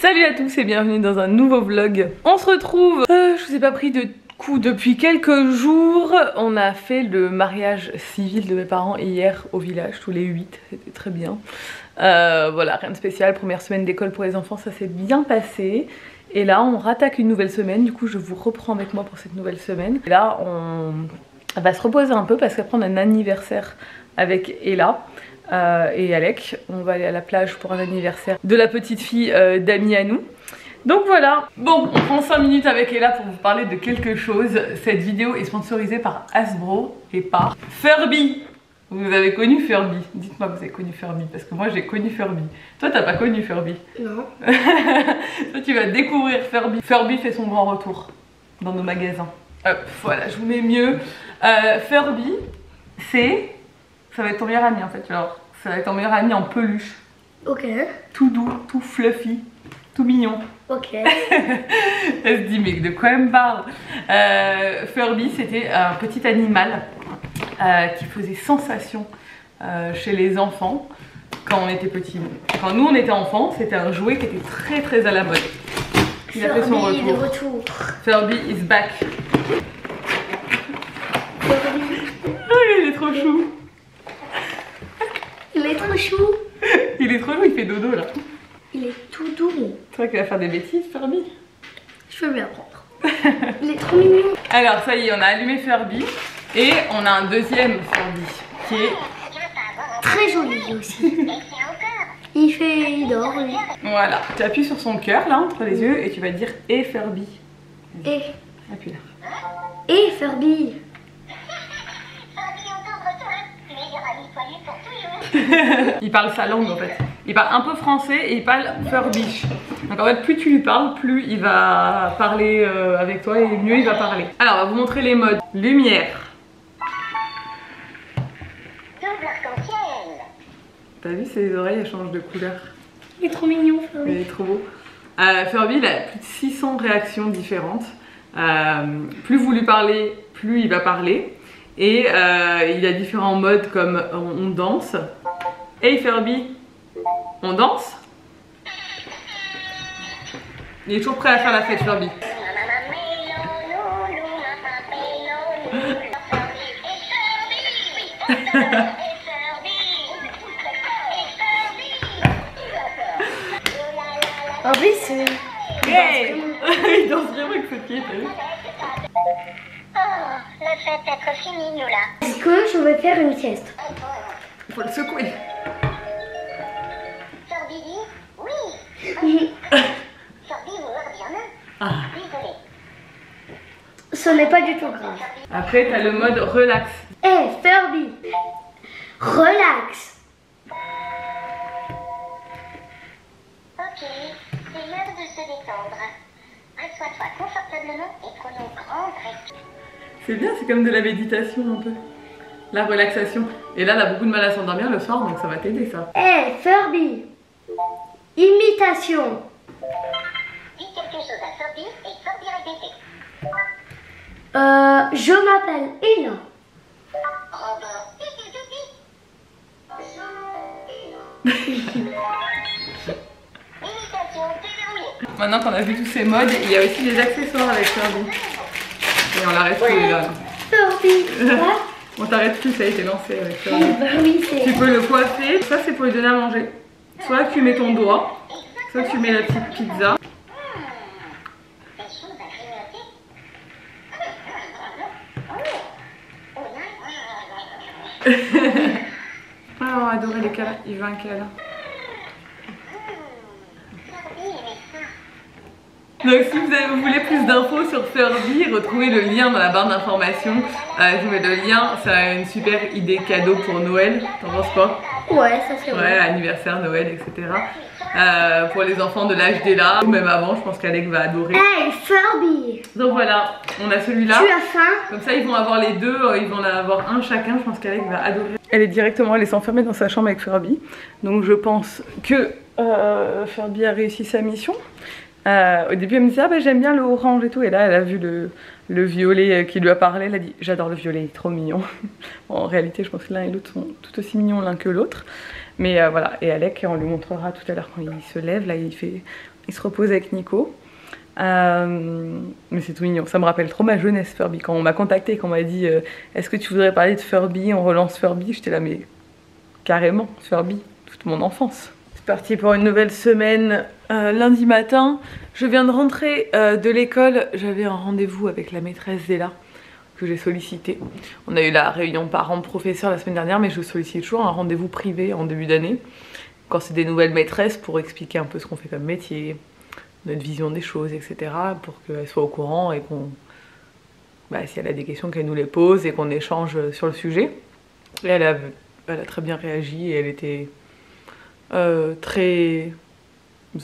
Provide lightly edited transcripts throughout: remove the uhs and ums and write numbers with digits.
Salut à tous et bienvenue dans un nouveau vlog. On se retrouve, je vous ai pas pris de coup depuis quelques jours. On a fait le mariage civil de mes parents hier au village, tous les 8, c'était très bien. Voilà, rien de spécial, première semaine d'école pour les enfants, ça s'est bien passé. Et là on rattaque une nouvelle semaine, du coup je vous reprends avec moi pour cette nouvelle semaine. Et là on va se reposer un peu parce qu'après on a un anniversaire avec Ella. Et Alec, on va aller à la plage pour un anniversaire de la petite fille d'amis à nous. Donc voilà, bon, on prend 5 minutes avec Ella pour vous parler de quelque chose. Cette vidéo est sponsorisée par Hasbro et par Furby. Vous avez connu Furby? Dites-moi que vous avez connu Furby, parce que moi j'ai connu Furby. Toi t'as pas connu Furby? Non. Toi tu vas découvrir Furby. Furby fait son grand retour dans nos magasins. Hop, voilà, je vous mets mieux. Furby, ça va être ton meilleur ami en fait, alors ça va être ton meilleur ami en peluche. Ok. Tout doux, tout fluffy, tout mignon. Ok. Elle se dit mais de quoi elle me parle? Furby c'était un petit animal qui faisait sensation chez les enfants quand on était petit. Quand nous on était enfants, c'était un jouet qui était très très à la mode. Il a fait son retour. Furby is back. Oh, il est trop chou. Il est trop chou. Il est trop chou, il fait dodo là. Il est tout doux. C'est vrai qu'il va faire des bêtises, Furby. Je peux lui apprendre. Il est trop mignon. Alors ça y est, on a allumé Furby. Et on a un deuxième Furby qui est très joli aussi. Il dort, oui. Voilà, tu appuies sur son cœur là entre les yeux et tu vas dire et Furby. Et. Appuie là. Et Furby. Il parle sa langue en fait. Il parle un peu français et il parle Furbish. Donc en fait plus tu lui parles, plus il va parler avec toi et mieux il va parler. Alors on va vous montrer les modes. Lumière. T'as vu ses oreilles, elles changent de couleur. Il est trop mignon Furby. Il est trop beau. Furby il a plus de 600 réactions différentes. Plus vous lui parlez, plus il va parler. Et il y a différents modes comme on danse. Hey Furby, on danse? Il est toujours prêt à faire la fête Furby. En plus, il danse vraiment avec ce pied. La fête est être finie, nous là. Est-ce que je vais faire une sieste? Il faut le secouer. Furby dit oui. Furby vouloir dire non. Désolé. Ce n'est pas du tout grave. Après, tu as le mode relax. Hey Furby, relax. Ok, c'est l'heure de se détendre. Assois-toi confortablement et prenons grande respiration. C'est bien, c'est comme de la méditation un peu. La relaxation. Et là, elle a beaucoup de mal à s'endormir le soir, donc ça va t'aider ça. Hey Furby, imitation. Dis quelque chose à Furby et Furby répéter. Je m'appelle Ella. Maintenant qu'on a vu tous ces modes, il y a aussi des accessoires avec Furby. Et on l'arrête plus là. Furby. On t'arrête plus, ça a été lancé avec Furby. Oui, tu peux le coiffer. Ça c'est pour lui donner à manger. Soit tu mets ton doigt, soit tu mets la petite pizza. Ah, on a adoré les câlins, il veut un câlin. Donc si vous voulez plus d'infos sur Furby, retrouvez le lien dans la barre d'informations. Je vous mets le lien, c'est une super idée cadeau pour Noël. T'en penses quoi? Ouais, ça c'est vrai. Ouais, anniversaire, Noël, etc. Pour les enfants de l'âge d'Ella, ou même avant, je pense qu'Alec va adorer. Hey Furby. Donc voilà, on a celui-là. Tu as faim? Comme ça ils vont avoir les deux, ils vont en avoir un chacun, je pense qu'Alec va adorer. Elle est directement allée s'enfermer dans sa chambre avec Furby. Donc je pense que Furby a réussi sa mission. Au début elle me disait ah bah j'aime bien le orange et tout, et là elle a vu le violet qui lui a parlé, elle a dit j'adore le violet, il est trop mignon. Bon, en réalité je pense que l'un et l'autre sont tout aussi mignons l'un que l'autre, mais voilà. Et Alec, on lui montrera tout à l'heure quand il se lève, là il se repose avec Nico. Mais c'est tout mignon, ça me rappelle trop ma jeunesse Furby. Quand on m'a contacté et qu'on m'a dit est-ce que tu voudrais parler de Furby, on relance Furby, j'étais là mais carrément Furby, toute mon enfance. C'est parti pour une nouvelle semaine. Lundi matin, je viens de rentrer de l'école, j'avais un rendez-vous avec la maîtresse Zéla que j'ai sollicité. On a eu la réunion parents-professeurs la semaine dernière, mais je sollicite toujours un rendez-vous privé en début d'année quand c'est des nouvelles maîtresses pour expliquer un peu ce qu'on fait comme métier, notre vision des choses, etc. pour qu'elle soit au courant et qu'on... Bah, si elle a des questions, qu'elle nous les pose et qu'on échange sur le sujet. Et elle a très bien réagi et elle était très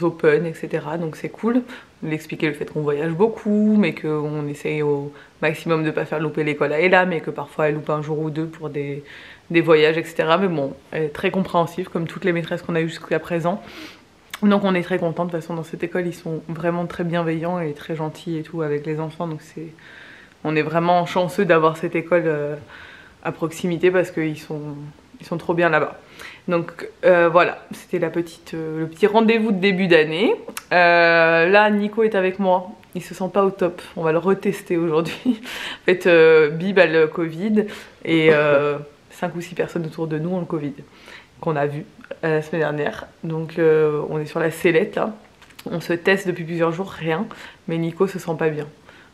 open, etc. Donc c'est cool. On lui expliquer le fait qu'on voyage beaucoup, mais qu'on essaye au maximum de ne pas faire louper l'école à Ella, mais que parfois elle loupe un jour ou deux pour des voyages, etc. Mais bon, elle est très compréhensive, comme toutes les maîtresses qu'on a eues jusqu'à présent. Donc on est très contents. De toute façon dans cette école ils sont vraiment très bienveillants et très gentils et tout avec les enfants, donc on est vraiment chanceux d'avoir cette école à proximité parce qu'ils sont trop bien là-bas. Donc voilà, c'était le petit rendez-vous de début d'année. Là Nico est avec moi, il se sent pas au top, on va le retester aujourd'hui. En fait Bib a le Covid et 5 ou 6 personnes autour de nous ont le Covid qu'on a vu la semaine dernière. Donc on est sur la sellette là, on se teste depuis plusieurs jours, rien, mais Nico se sent pas bien.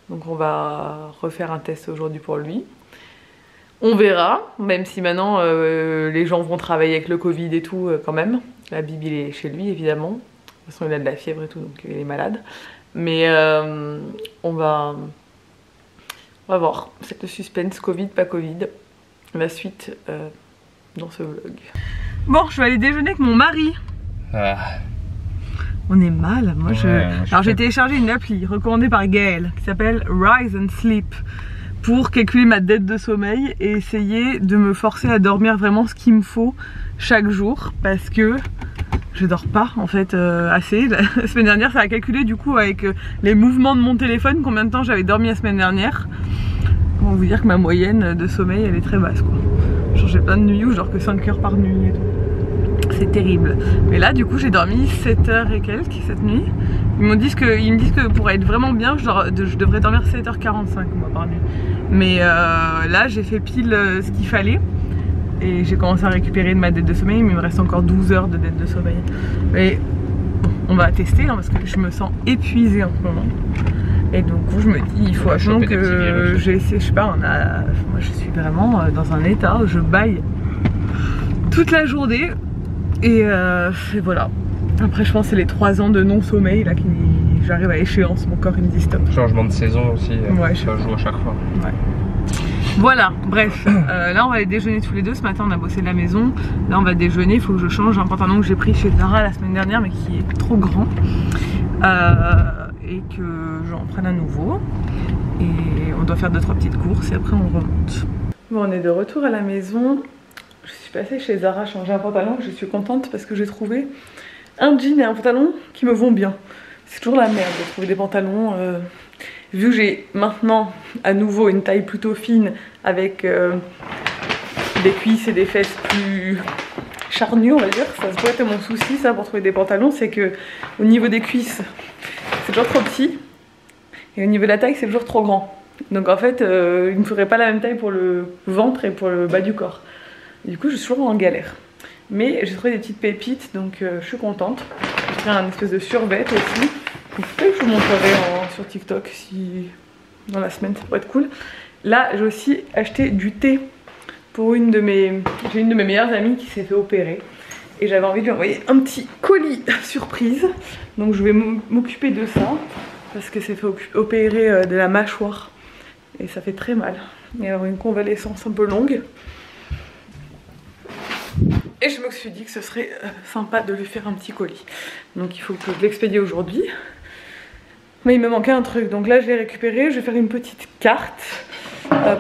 Donc on va refaire un test aujourd'hui pour lui. On verra, même si maintenant les gens vont travailler avec le Covid et tout quand même. La Bibi il est chez lui évidemment. De toute façon il a de la fièvre et tout donc il est malade. Mais on va voir. C'est le suspense, Covid, pas Covid. La suite dans ce vlog. Bon, je vais aller déjeuner avec mon mari. Ah. On est mal, moi Alors j'ai téléchargé une appli recommandée par Gaëlle qui s'appelle Rise and Sleep pour calculer ma dette de sommeil et essayer de me forcer à dormir vraiment ce qu'il me faut chaque jour parce que je dors pas en fait assez. La semaine dernière ça a calculé du coup avec les mouvements de mon téléphone combien de temps j'avais dormi la semaine dernière. Pour vous dire que ma moyenne de sommeil elle est très basse quoi. Genre j'ai plein de nuits où je dors que 5 heures par nuit et tout. C'est terrible. Mais là du coup j'ai dormi 7 heures et quelques cette nuit. Ils me disent que pour être vraiment bien je devrais dormir 7h45 moi par nuit. Mais là j'ai fait pile ce qu'il fallait. Et j'ai commencé à récupérer de ma dette de sommeil, mais il me reste encore 12 heures de dette de sommeil. Mais bon, on va tester hein, parce que je me sens épuisée en ce moment. Et donc je me dis il faut absolument que j'essaie, je sais pas, moi je suis vraiment dans un état où je baille toute la journée. Et voilà. Après je pense que c'est les 3 ans de non-sommeil là qui j'arrive à échéance, mon corps il me dit stop. Changement de saison aussi, ouais, ça joue à chaque fois. Ouais. Voilà, bref, là on va aller déjeuner tous les deux. Ce matin on a bossé de la maison, là on va déjeuner, il faut que je change un pantalon que j'ai pris chez Zara la semaine dernière mais qui est trop grand et que j'en prenne un nouveau. Et on doit faire 2-3 petites courses et après on remonte. Bon, on est de retour à la maison. Je suis passée chez Zara changer un pantalon, je suis contente parce que j'ai trouvé un jean et un pantalon qui me vont bien. C'est toujours la merde de trouver des pantalons vu que j'ai maintenant à nouveau une taille plutôt fine avec des cuisses et des fesses plus charnues on va dire, ça se pourrait être mon souci ça pour trouver des pantalons, c'est que au niveau des cuisses c'est toujours trop petit et au niveau de la taille c'est toujours trop grand. Donc en fait il me ferait pas la même taille pour le ventre et pour le bas du corps. Et du coup je suis toujours en galère. Mais j'ai trouvé des petites pépites donc je suis contente. J'ai pris un espèce de survêt aussi. Peut-être que je vous montrerai sur TikTok si dans la semaine ça pourrait être cool. Là j'ai aussi acheté du thé pour j'ai une de mes meilleures amies qui s'est fait opérer et j'avais envie de lui envoyer un petit colis surprise. Donc je vais m'occuper de ça parce que c'est fait opérer de la mâchoire et ça fait très mal. Il y a une convalescence un peu longue. Et je me suis dit que ce serait sympa de lui faire un petit colis. Donc il faut que je l'expédie aujourd'hui. Mais il me manquait un truc. Donc là je l'ai récupéré. Je vais faire une petite carte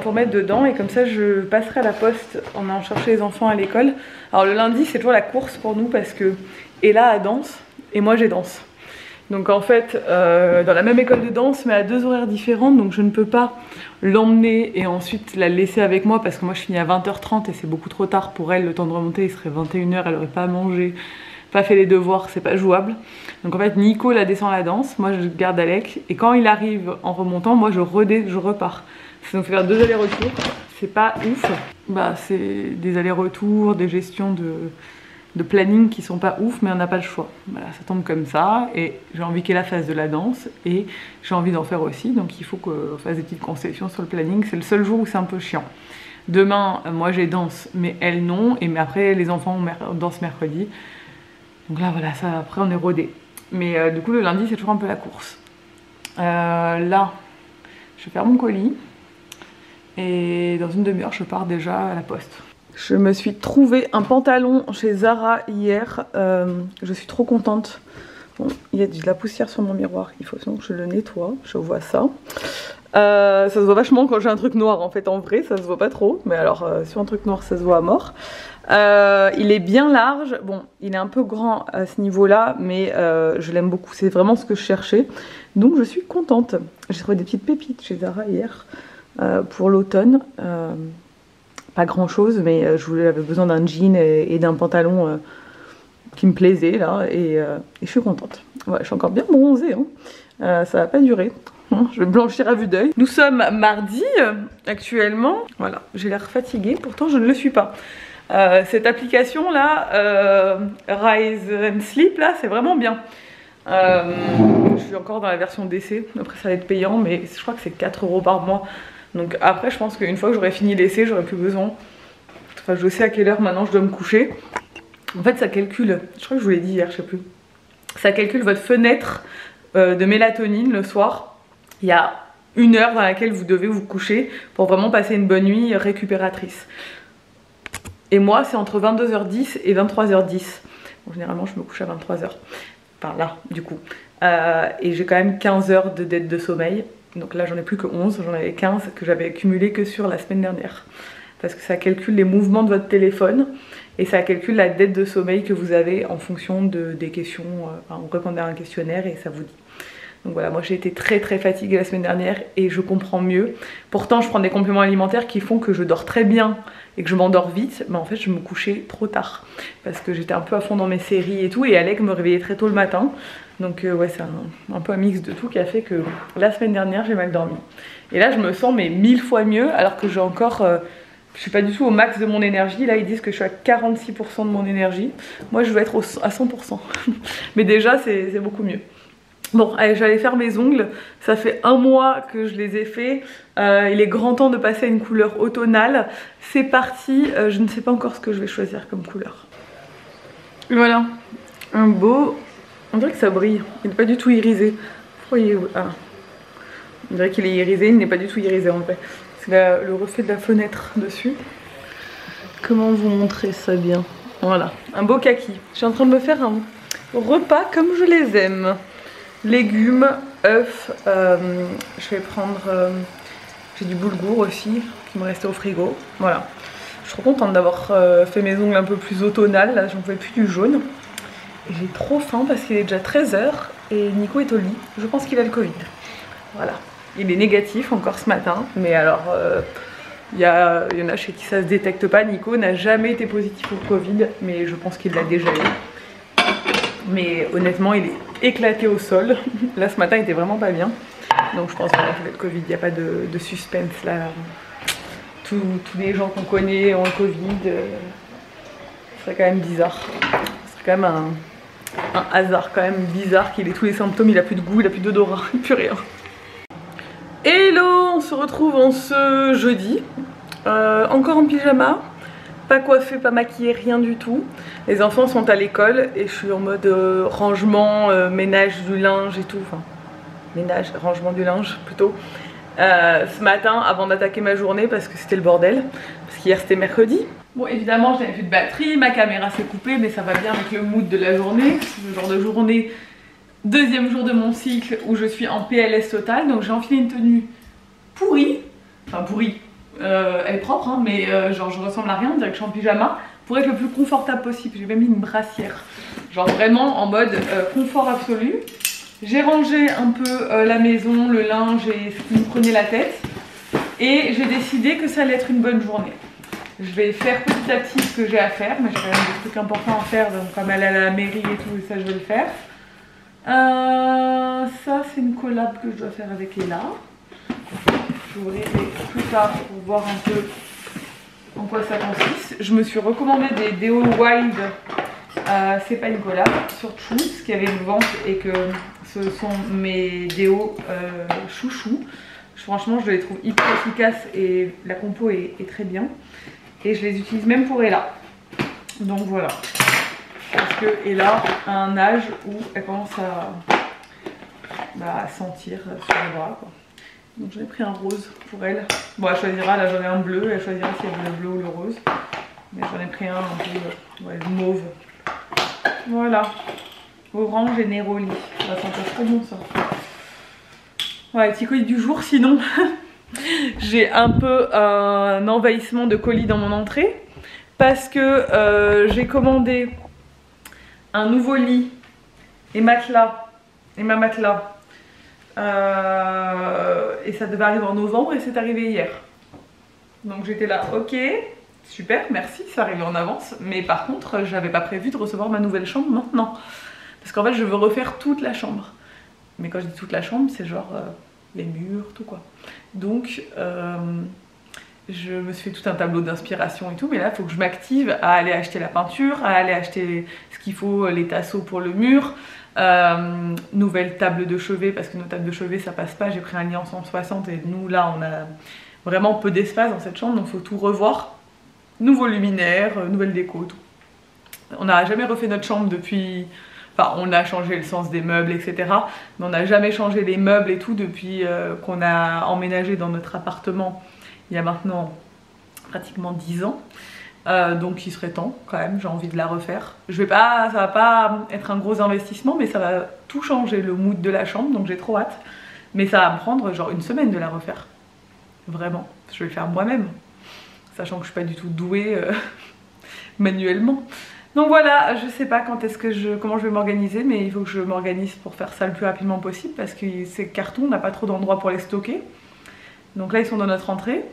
pour mettre dedans. Et comme ça je passerai à la poste en allant chercher les enfants à l'école. Alors le lundi c'est toujours la course pour nous parce que Ella a danse et moi j'ai danse. Donc en fait, dans la même école de danse, mais à 2 horaires différents, donc je ne peux pas l'emmener et ensuite la laisser avec moi parce que moi je finis à 20h30 et c'est beaucoup trop tard pour elle. Le temps de remonter, il serait 21h, elle aurait pas mangé, pas fait les devoirs, c'est pas jouable. Donc en fait, Nico la descend à la danse, moi je garde Alec et quand il arrive en remontant, moi je repars. Ça nous fait faire 2 allers-retours, c'est pas ouf. Bah c'est des allers-retours, des gestions de planning qui sont pas ouf, mais on n'a pas le choix. Voilà, ça tombe comme ça et j'ai envie qu'elle fasse de la danse et j'ai envie d'en faire aussi, donc il faut qu'on fasse des petites concessions sur le planning. C'est le seul jour où c'est un peu chiant. Demain, moi j'ai danse, mais elle non, et mais après les enfants dansent mercredi. Donc là voilà, ça après on est rodé. Mais du coup le lundi c'est toujours un peu la course. Là, je vais faire mon colis et dans une demi-heure je pars déjà à la poste. Je me suis trouvé un pantalon chez Zara hier, je suis trop contente. Bon, il y a de la poussière sur mon miroir, il faut que je le nettoie, je vois ça. Ça se voit vachement quand j'ai un truc noir en fait, en vrai ça se voit pas trop, mais alors sur un truc noir ça se voit à mort. Il est bien large, bon il est un peu grand à ce niveau là, mais je l'aime beaucoup, c'est vraiment ce que je cherchais. Donc je suis contente, j'ai trouvé des petites pépites chez Zara hier pour l'automne. Pas grand chose, mais j'avais besoin d'un jean et d'un pantalon qui me plaisait là, et je suis contente. Ouais, je suis encore bien bronzée, hein. Ça va pas durer. Je vais blanchir à vue d'œil. Nous sommes mardi actuellement. Voilà, j'ai l'air fatiguée, pourtant je ne le suis pas. Cette application là, Rise and Sleep là, c'est vraiment bien. Je suis encore dans la version d'essai, après ça va être payant, mais je crois que c'est 4 € par mois. Donc après je pense qu'une fois que j'aurai fini l'essai, j'aurai plus besoin. Enfin je sais à quelle heure maintenant je dois me coucher. En fait ça calcule, je crois que je vous l'ai dit hier, je sais plus. Ça calcule votre fenêtre de mélatonine le soir. Il y a 1 heure dans laquelle vous devez vous coucher pour vraiment passer une bonne nuit récupératrice. Et moi c'est entre 22h10 et 23h10. Bon, généralement je me couche à 23h. Enfin là du coup. Et j'ai quand même 15 heures de dette de sommeil. Donc là j'en ai plus que 11, j'en avais 15 que j'avais accumulé que sur la semaine dernière. Parce que ça calcule les mouvements de votre téléphone et ça calcule la dette de sommeil que vous avez en fonction des questions. Enfin, on répondait à un questionnaire et ça vous dit. Donc voilà, moi j'ai été très fatiguée la semaine dernière et je comprends mieux. Pourtant je prends des compléments alimentaires qui font que je dors très bien et que je m'endors vite, mais en fait je me couchais trop tard. Parce que j'étais un peu à fond dans mes séries et tout, et Alec me réveillait très tôt le matin. Donc ouais, c'est un peu un mix de tout qui a fait que la semaine dernière j'ai mal dormi. Et là je me sens mais 1000 fois mieux, alors que j'ai encore... je suis pas du tout au max de mon énergie. Là ils disent que je suis à 46% de mon énergie. Moi je veux être à 100%. Mais déjà c'est beaucoup mieux. Bon, allez, je vais aller faire mes ongles. Ça fait 1 mois que je les ai faits. Il est grand temps de passer à une couleur automnale. C'est parti. Je ne sais pas encore ce que je vais choisir comme couleur. Voilà. Un beau... On dirait que ça brille. Il n'est pas du tout irisé. Pourquoi il est... Ah. On dirait qu'il est irisé. Il n'est pas du tout irisé en vrai. C'est le reflet de la fenêtre dessus. Comment vous montrer ça bien? Voilà. Un beau kaki. Je suis en train de me faire un repas comme je les aime. Légumes, œufs, je vais prendre, j'ai du boulgour aussi qui me restait au frigo, voilà. Je suis trop contente d'avoir fait mes ongles un peu plus automnales, là j'en pouvais plus du jaune. Et j'ai trop faim parce qu'il est déjà 13 h et Nico est au lit, je pense qu'il a le Covid. Voilà, il est négatif encore ce matin, mais alors il y en a chez qui ça se détecte pas. Nico n'a jamais été positif au Covid, mais je pense qu'il l'a déjà eu. Mais honnêtement il est éclaté au sol. Là ce matin il était vraiment pas bien. Donc je pense voilà, que ça va être Covid, il n'y a pas de suspense là. Tous les gens qu'on connaît ont le Covid. Ce serait quand même bizarre. Ce serait quand même un hasard quand même bizarre qu'il ait tous les symptômes, il a plus de goût, il a plus d'odorat, plus rien. Hello, on se retrouve en ce jeudi. Encore en pyjama. Pas coiffée, pas maquillée, rien du tout. Les enfants sont à l'école et je suis en mode rangement, ménage du linge et tout. Enfin, ménage, rangement du linge plutôt. Ce matin, avant d'attaquer ma journée, parce que c'était le bordel. Parce qu'hier c'était mercredi. Bon, évidemment, je n'avais plus de batterie, ma caméra s'est coupée, mais ça va bien avec le mood de la journée. C'est le genre de journée, 2e jour de mon cycle où je suis en PLS total. Donc j'ai enfilé une tenue pourrie. Enfin, pourrie. Elle est propre hein, mais genre je ressemble à rien, on dirait que je suis en pyjama pour être le plus confortable possible. J'ai même mis une brassière, genre vraiment en mode confort absolu. J'ai rangé un peu la maison, le linge et ce qui me prenait la tête. Et j'ai décidé que ça allait être une bonne journée. Je vais faire petit à petit ce que j'ai à faire, mais j'ai quand même des trucs importants à faire, donc comme aller à la mairie et tout, et ça je vais le faire. Ça c'est une collab que je dois faire avec Ella. J'ouvrirai plus tard pour voir un peu en quoi ça consiste. Je me suis recommandé des déos Wild, c'est pas une collab, sur Choose, qui avait une vente et que ce sont mes déos chouchou. Franchement je les trouve hyper efficaces et la compo est très bien. Et je les utilise même pour Ella. Donc voilà. Parce que Ella a un âge où elle commence à sentir sur les bras, quoi. Donc j'en ai pris un rose pour elle. Bon, elle choisira, là j'en ai un bleu, elle choisira si elle veut le bleu ou le rose. Mais j'en ai pris un peu ouais, mauve. Voilà. Orange et Neroli. Ça va sentir trop bon ça. Ouais, petit colis du jour sinon. J'ai un peu un envahissement de colis dans mon entrée parce que j'ai commandé un nouveau lit et matelas et ma matelas et ça devait arriver en novembre et c'est arrivé hier. Donc j'étais là, ok, super, merci, ça arrivait en avance, mais par contre j'avais pas prévu de recevoir ma nouvelle chambre maintenant parce qu'en fait je veux refaire toute la chambre. Mais quand je dis toute la chambre, c'est genre les murs, tout quoi. Donc je me suis fait tout un tableau d'inspiration et tout, mais là il faut que je m'active à aller acheter la peinture, à aller acheter ce qu'il faut, les tasseaux pour le mur, nouvelle table de chevet parce que nos tables de chevet ça passe pas, j'ai pris un lit en 160 et nous là on a vraiment peu d'espace dans cette chambre donc il faut tout revoir, nouveau luminaire, nouvelle déco, tout. On n'a jamais refait notre chambre depuis... Enfin, on a changé le sens des meubles, etc. Mais on n'a jamais changé les meubles et tout depuis qu'on a emménagé dans notre appartement il y a maintenant pratiquement 10 ans. Donc il serait temps quand même, j'ai envie de la refaire. Ça va pas être un gros investissement, mais ça va tout changer, le mood de la chambre, donc j'ai trop hâte. Mais ça va me prendre genre une semaine de la refaire. Vraiment, je vais le faire moi-même. Sachant que je suis pas du tout douée manuellement. Donc voilà, je sais pas comment je vais m'organiser, mais il faut que je m'organise pour faire ça le plus rapidement possible parce que ces cartons, on n'a pas trop d'endroit pour les stocker. Donc là ils sont dans notre entrée,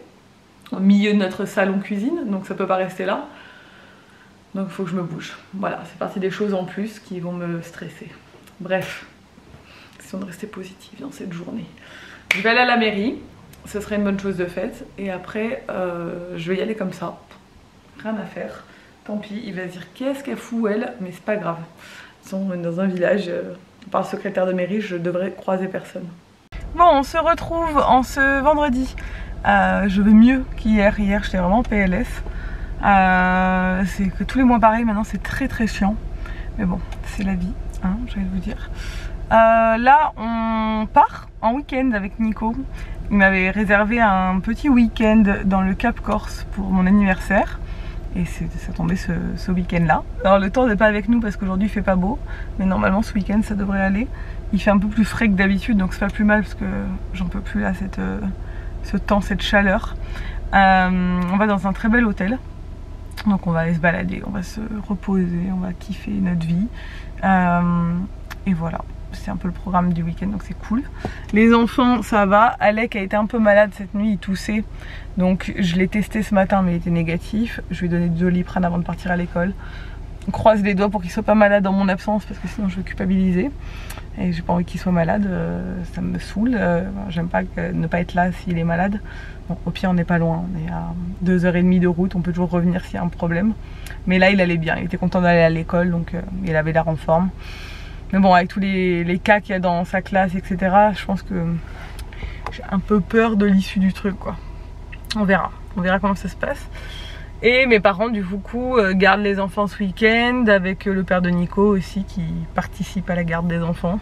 au milieu de notre salon cuisine, donc ça peut pas rester là. Donc il faut que je me bouge. Voilà, c'est parti des choses en plus qui vont me stresser. Bref, essayons de rester positive dans cette journée. Je vais aller à la mairie, ce serait une bonne chose de faite, et après je vais y aller comme ça, rien à faire. Tant pis, il va se dire qu'est-ce qu'elle fout elle, mais c'est pas grave. De toute façon, dans un village, par le secrétaire de mairie, je devrais croiser personne. Bon, on se retrouve en ce vendredi. Je vais mieux qu'hier. Hier, j'étais vraiment PLS. C'est que tous les mois pareil, maintenant c'est très très chiant. Mais bon, c'est la vie, hein, je vais vous dire. Là, on part en week-end avec Nico. Il m'avait réservé un petit week-end dans le Cap Corse pour mon anniversaire. Et ça tombait ce week-end là. Alors le temps n'est pas avec nous parce qu'aujourd'hui il fait pas beau, mais normalement ce week-end ça devrait aller. Il fait un peu plus frais que d'habitude donc c'est pas plus mal parce que j'en peux plus là ce temps, cette chaleur. On va dans un très bel hôtel. Donc on va aller se balader, on va se reposer, on va kiffer notre vie. Et voilà, c'est un peu le programme du week-end donc c'est cool. Les enfants ça va, Alec a été un peu malade cette nuit, il toussait. Donc je l'ai testé ce matin mais il était négatif. Je lui ai donné du Doliprane avant de partir à l'école. On croise les doigts pour qu'il soit pas malade dans mon absence parce que sinon je vais culpabiliser. Et j'ai pas envie qu'il soit malade, ça me saoule. J'aime pas ne pas être là s'il est malade. Bon, au pire on n'est pas loin, on est à 2h30 de route, on peut toujours revenir s'il y a un problème. Mais là il allait bien, il était content d'aller à l'école donc il avait l'air en forme. Mais bon avec tous les cas qu'il y a dans sa classe etc, je pense que j'ai un peu peur de l'issue du truc quoi. On verra comment ça se passe. Et mes parents du coup gardent les enfants ce week-end avec le père de Nico aussi qui participe à la garde des enfants.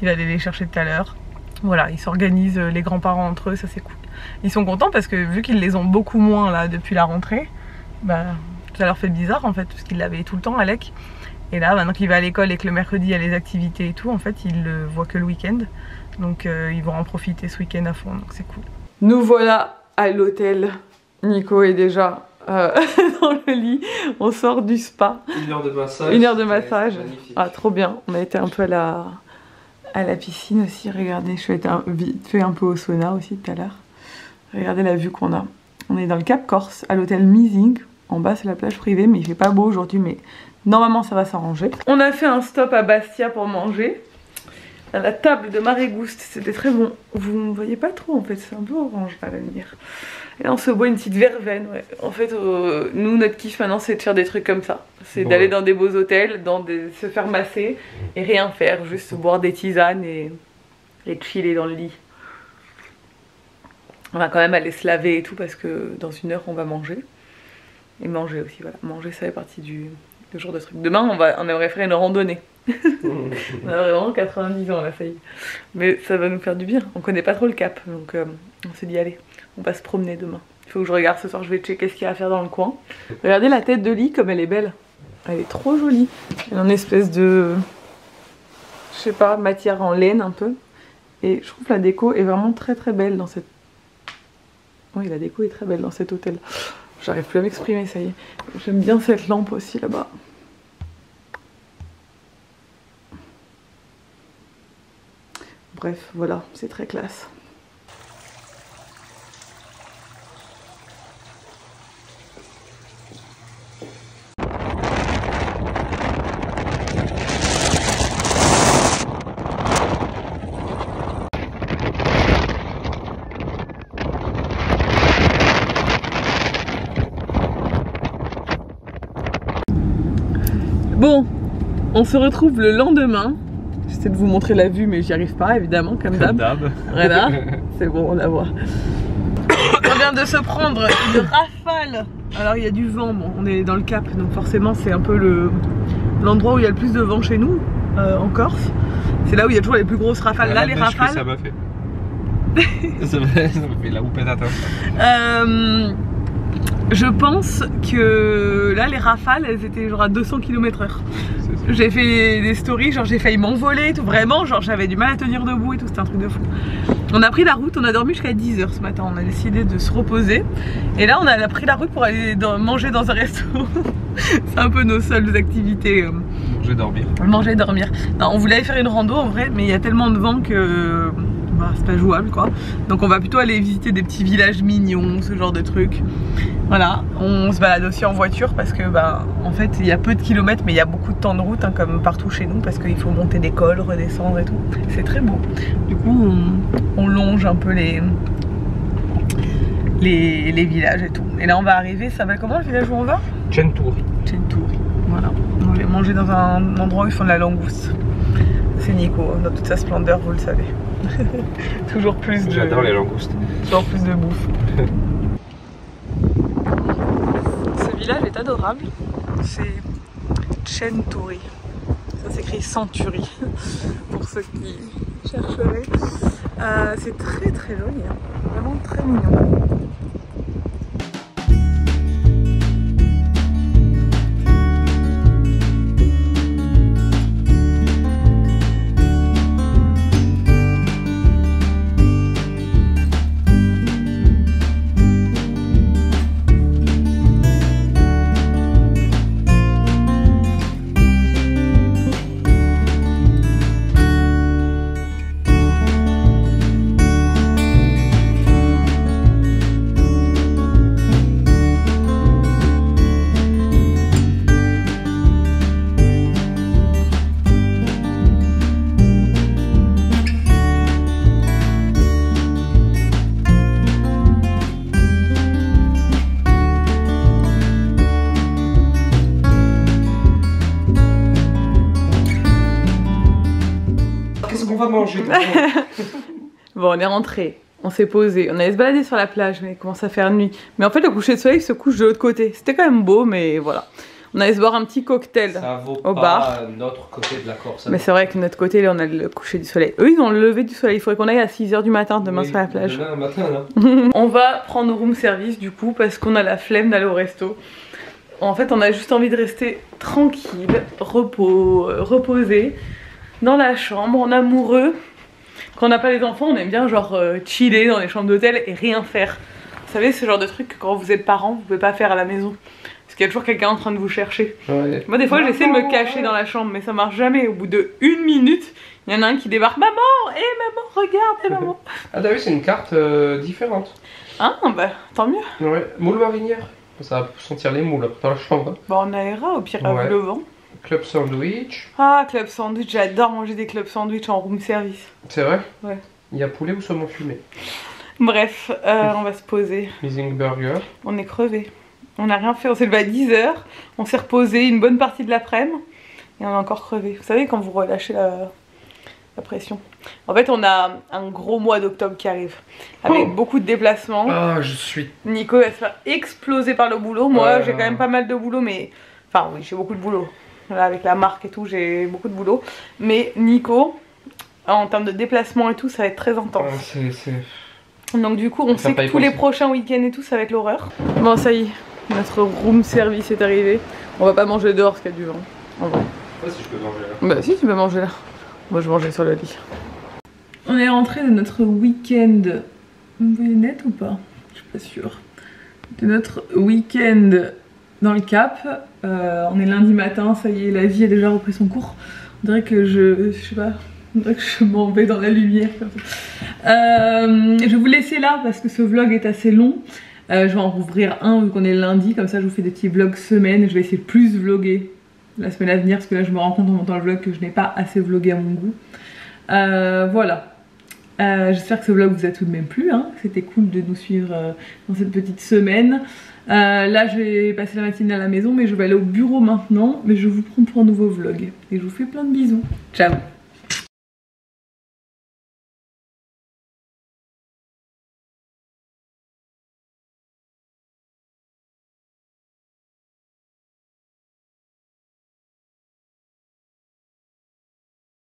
Il va aller les chercher tout à l'heure. Voilà, ils s'organisent les grands-parents entre eux, ça c'est cool. Ils sont contents parce que vu qu'ils les ont beaucoup moins là depuis la rentrée, bah ça leur fait bizarre en fait parce qu'ils l'avaient tout le temps Alec. Et là maintenant qu'il va à l'école et que le mercredi il y a les activités et tout, en fait ils le voient que le week-end. Donc ils vont en profiter ce week-end à fond, donc c'est cool. Nous voilà à l'hôtel. Nico est déjà dans le lit. On sort du spa. 1 heure de massage. 1 heure de massage. Ah trop bien. On a été un peu à à la piscine aussi. Regardez, je suis vite fait un peu au sauna aussi tout à l'heure. Regardez la vue qu'on a. On est dans le Cap Corse, à l'hôtel Mizing. En bas c'est la plage privée, mais il fait pas beau aujourd'hui, mais normalement ça va s'arranger. On a fait un stop à Bastia pour manger. À la table de Marégouste, c'était très bon. Vous ne voyez pas trop en fait, c'est un peu orange là la lumière. Et là on se boit une petite verveine, ouais. En fait, nous notre kiff maintenant c'est de faire des trucs comme ça. C'est d'aller dans des beaux hôtels, se faire masser et rien faire, juste boire des tisanes et chiller dans le lit. On va quand même aller se laver et tout parce que dans une heure on va manger. Et manger aussi, voilà. Manger ça fait partie du jour de truc. Demain on aimerait faire une randonnée. On a vraiment 90 ans là, ça y est. Mais ça va nous faire du bien. On connaît pas trop le Cap, donc on s'est dit allez, on va se promener demain. Il faut que je regarde ce soir, je vais checker ce qu'il y a à faire dans le coin. Regardez la tête de lit comme elle est belle. Elle est trop jolie. Elle est en espèce de, je sais pas, matière en laine un peu. Et je trouve la déco est vraiment très très belle dans cette... Oui, la déco est très belle dans cet hôtel. J'arrive plus à m'exprimer, ça y est. J'aime bien cette lampe aussi là-bas. Bref, voilà, c'est très classe. Bon, on se retrouve le lendemain. J'essaie de vous montrer la vue, mais j'y arrive pas, évidemment, comme d'hab. Voilà, c'est bon, on la voit. On vient de se prendre une rafale. Alors, il y a du vent, bon, on est dans le Cap, donc forcément, c'est un peu l'endroit où il y a le plus de vent chez nous, en Corse. C'est là où il y a toujours les plus grosses rafales. Là, les rafales. Ça m'a fait. ça m'a fait la houppette à toi. Je pense que là les rafales elles étaient genre à 200 km/h. J'ai fait des stories, genre j'ai failli m'envoler et tout, vraiment, genre j'avais du mal à tenir debout et tout, c'était un truc de fou. On a pris la route, on a dormi jusqu'à 10 h ce matin, on a décidé de se reposer. Et là on a pris la route pour aller manger dans un resto. C'est un peu nos seules activités. Manger, dormir. Manger, dormir. Non, on voulait aller faire une rando en vrai, mais il y a tellement de vent que... bah, c'est pas jouable quoi. Donc on va plutôt aller visiter des petits villages mignons, ce genre de trucs. Voilà, on se balade aussi en voiture parce que bah en fait il y a peu de kilomètres mais il y a beaucoup de temps de route hein, comme partout chez nous parce qu'il faut monter des cols, redescendre et tout. C'est très beau. Du coup on longe un peu les villages et tout. Et là on va arriver, ça va comment le village où on va? Centuri. Centuri, voilà. On va manger dans un endroit où ils font de la langouste. C'est Nico, dans toute sa splendeur, vous le savez. Toujours plus de... J'adore les langoustes. Toujours plus de bouffe. Ce village est adorable. C'est Centuri. Ça s'écrit Centuri pour ceux qui chercheraient. C'est très très joli, hein. Vraiment très mignon. Manger. Bon, on est rentré, on s'est posé, on allait se balader sur la plage, mais il commence à faire nuit. Mais en fait, le coucher de soleil se couche de l'autre côté. C'était quand même beau, mais voilà. On allait se boire un petit cocktail au bar. Notre côté de la Corse. Mais c'est vrai que notre côté, là, on a le coucher du soleil. Eux, ils ont le lever du soleil. Il faudrait qu'on aille à 6 h du matin demain sur la plage. Demain matin, là. On va prendre room service du coup, parce qu'on a la flemme d'aller au resto. En fait, on a juste envie de rester tranquille, reposé, dans la chambre, en amoureux. Quand on n'a pas les enfants, on aime bien genre chiller dans les chambres d'hôtel et rien faire. Vous savez, ce genre de truc que quand vous êtes parents, vous pouvez pas faire à la maison. Parce qu'il y a toujours quelqu'un en train de vous chercher. Ouais. Moi des fois j'essaie de me cacher dans la chambre mais ça marche jamais. Au bout de 1 minute, il y en a un qui débarque. Maman, maman, regarde, maman. Ah t'as vu, c'est une carte différente. Ah bah tant mieux. Ouais, moule marinière. Ça va sentir les moules dans la chambre. Bon on aérera au pire à le vent. Club sandwich. Ah club sandwich, j'adore manger des club sandwich en room service. C'est vrai? Ouais. Il y a poulet ou saumon fumé? Bref, on va se poser. Missing burger. On est crevé. On n'a rien fait, on s'est levé à 10 h, on s'est reposé une bonne partie de l'après-midi et on est encore crevé. Vous savez quand vous relâchez la pression. En fait on a un gros mois d'octobre qui arrive avec beaucoup de déplacements. Ah je suis... Nico va se faire exploser par le boulot. Moi j'ai quand même pas mal de boulot mais... Enfin oui j'ai beaucoup de boulot. Là avec la marque et tout j'ai beaucoup de boulot. Mais Nico en termes de déplacement et tout ça va être très intense. Donc du coup on sait que tous les prochains week-ends et tout ça va être l'horreur. Bon ça y est. Notre room service est arrivé. On va pas manger dehors parce qu'il y a du vent. En vrai. Pas si je peux manger là. Bah si tu peux manger là. Moi je mangeais sur le lit. On est rentré de notre week-end. Vous voyez net ou pas? Je suis pas sûre. De notre week-end dans le Cap. On est lundi matin, ça y est, la vie a déjà repris son cours. On dirait que je sais pas. On dirait que je m'en vais dans la lumière comme ça. Je vais vous laisser là parce que ce vlog est assez long. Je vais en rouvrir un vu qu'on est lundi, comme ça je vous fais des petits vlogs semaine. Je vais essayer de plus vlogger la semaine à venir parce que là je me rends compte en montant le vlog que je n'ai pas assez vlogué à mon goût. Voilà. J'espère que ce vlog vous a tout de même plu, hein. C'était cool de nous suivre dans cette petite semaine. Là je vais passer la matinée à la maison mais je vais aller au bureau maintenant. Mais je vous prends pour un nouveau vlog et je vous fais plein de bisous. Ciao.